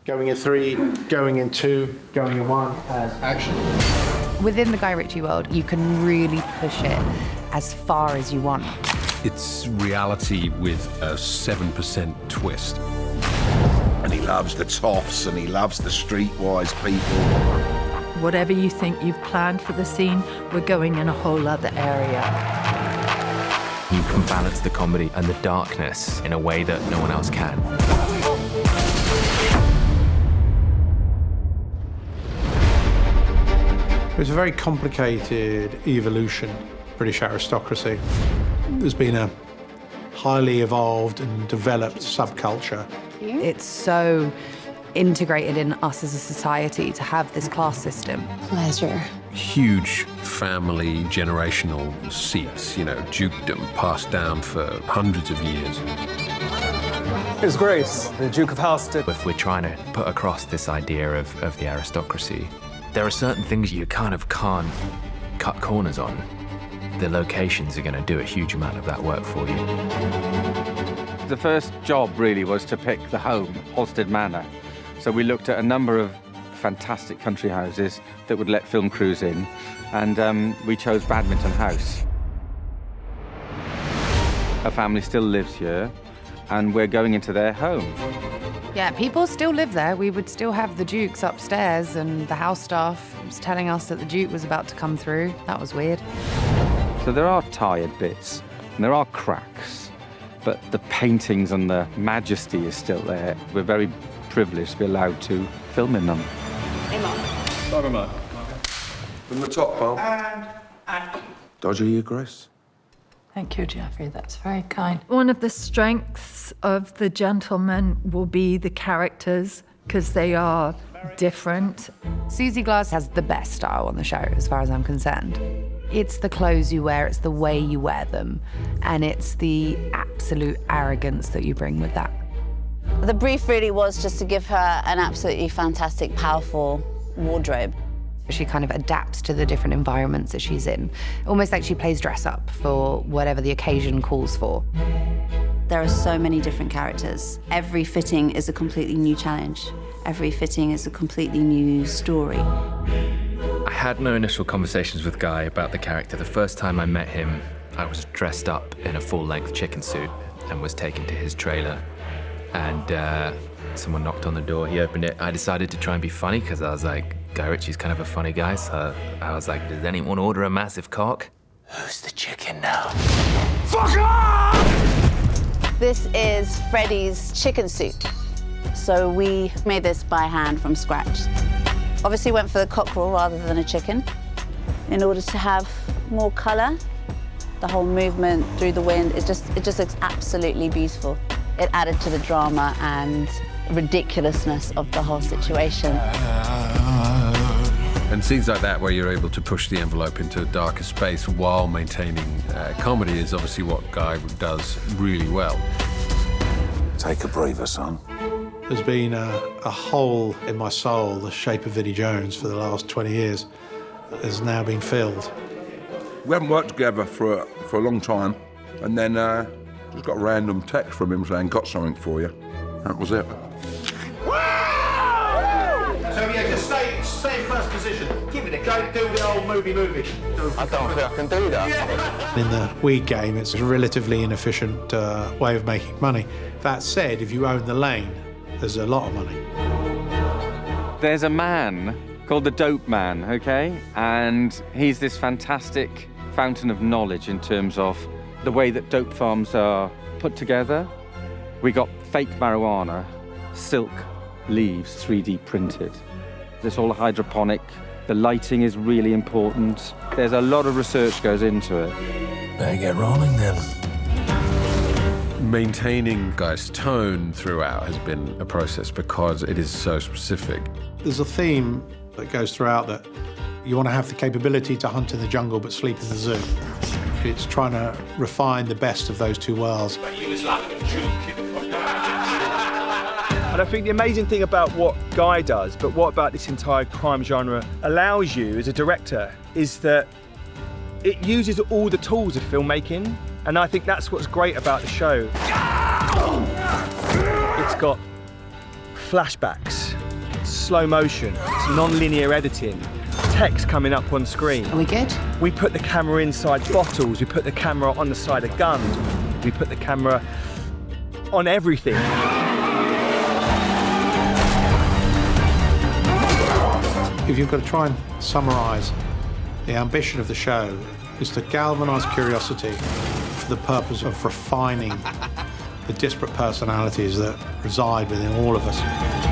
Going in 3, going in 2, going in 1, and action. Within the Guy Ritchie world, you can really push it as far as you want. It's reality with a 7% twist. And he loves the toffs and he loves the streetwise people. Whatever you think you've planned for the scene, we're going in a whole other area. You can balance the comedy and the darkness in a way that no one else can. It was a very complicated evolution, British aristocracy. There's been a highly evolved and developed subculture. It's so integrated in us as a society to have this class system. Pleasure. Huge family generational seats, you know, dukedom passed down for hundreds of years. His Grace, the Duke of Halstead. If we're trying to put across this idea of the aristocracy, there are certain things you kind of can't cut corners on. The locations are going to do a huge amount of that work for you. The first job really was to pick the home, Halstead Manor. So we looked at a number of fantastic country houses that would let film crews in, and we chose Badminton House. Her family still lives here, and we're going into their home. Yeah, people still live there. We would still have the Dukes upstairs, and the house staff was telling us that the Duke was about to come through. That was weird. So there are tired bits, and there are cracks, but the paintings and the majesty is still there. We're very privileged to be allowed to film in them. Hey, Mark. Simon, Mark. From the top, pal. And Dodgy, Your Grace. Thank you, Geoffrey. That's very kind. One of the strengths of The Gentlemen will be the characters, because they are different. Susie Glass has the best style on the show, as far as I'm concerned. It's the clothes you wear, it's the way you wear them, and it's the absolute arrogance that you bring with that. the brief really was just to give her an absolutely fantastic, powerful wardrobe. She kind of adapts to the different environments that she's in, almost like she plays dress up for whatever the occasion calls for. There are so many different characters. Every fitting is a completely new challenge. Every fitting is a completely new story. I had no initial conversations with Guy about the character. The first time I met him, I was dressed up in a full-length chicken suit and was taken to his trailer. And someone knocked on the door, he opened it. I decided to try and be funny because I was like, Guy Ritchie's kind of a funny guy, so I was like, does anyone order a massive cock? Who's the chicken now? Fuck off! This is Freddie's chicken soup. So we made this by hand from scratch. Obviously went for the cockerel rather than a chicken in order to have more colour. The whole movement through the wind, it just looks absolutely beautiful. It added to the drama and ridiculousness of the whole situation. And scenes like that where you're able to push the envelope into a darker space while maintaining comedy is obviously what Guy does really well. Take a breather, son. There's been a hole in my soul, the shape of Vinnie Jones, for the last 20 years, has now been filled. We haven't worked together for a long time, and then just got a random text from him saying, got something for you. That was it. So yeah, just stay in first position. Give it a go, do the old movie. I don't think I can do that. In the weed game, it's a relatively inefficient way of making money. That said, if you own the lane, there's a lot of money. There's a man called the Dope Man, okay? And he's this fantastic fountain of knowledge in terms of the way that dope farms are put together. We got fake marijuana, silk leaves, 3D printed. It's all hydroponic. The lighting is really important. There's a lot of research goes into it. Better get rolling then. Maintaining Guy's tone throughout has been a process because it is so specific. There's a theme that goes throughout that you want to have the capability to hunt in the jungle but sleep in the zoo. It's trying to refine the best of those two worlds. And I think the amazing thing about what Guy does, but what about this entire crime genre allows you as a director, is that it uses all the tools of filmmaking. And I think that's what's great about the show. It's got flashbacks slow motion, it's non-linear editing, text coming up on screen. Are we good? We put the camera inside bottles, we put the camera on the side of guns, we put the camera on everything. If you've got to try and summarise the ambition of the show, is to galvanise curiosity for the purpose of refining the disparate personalities that reside within all of us.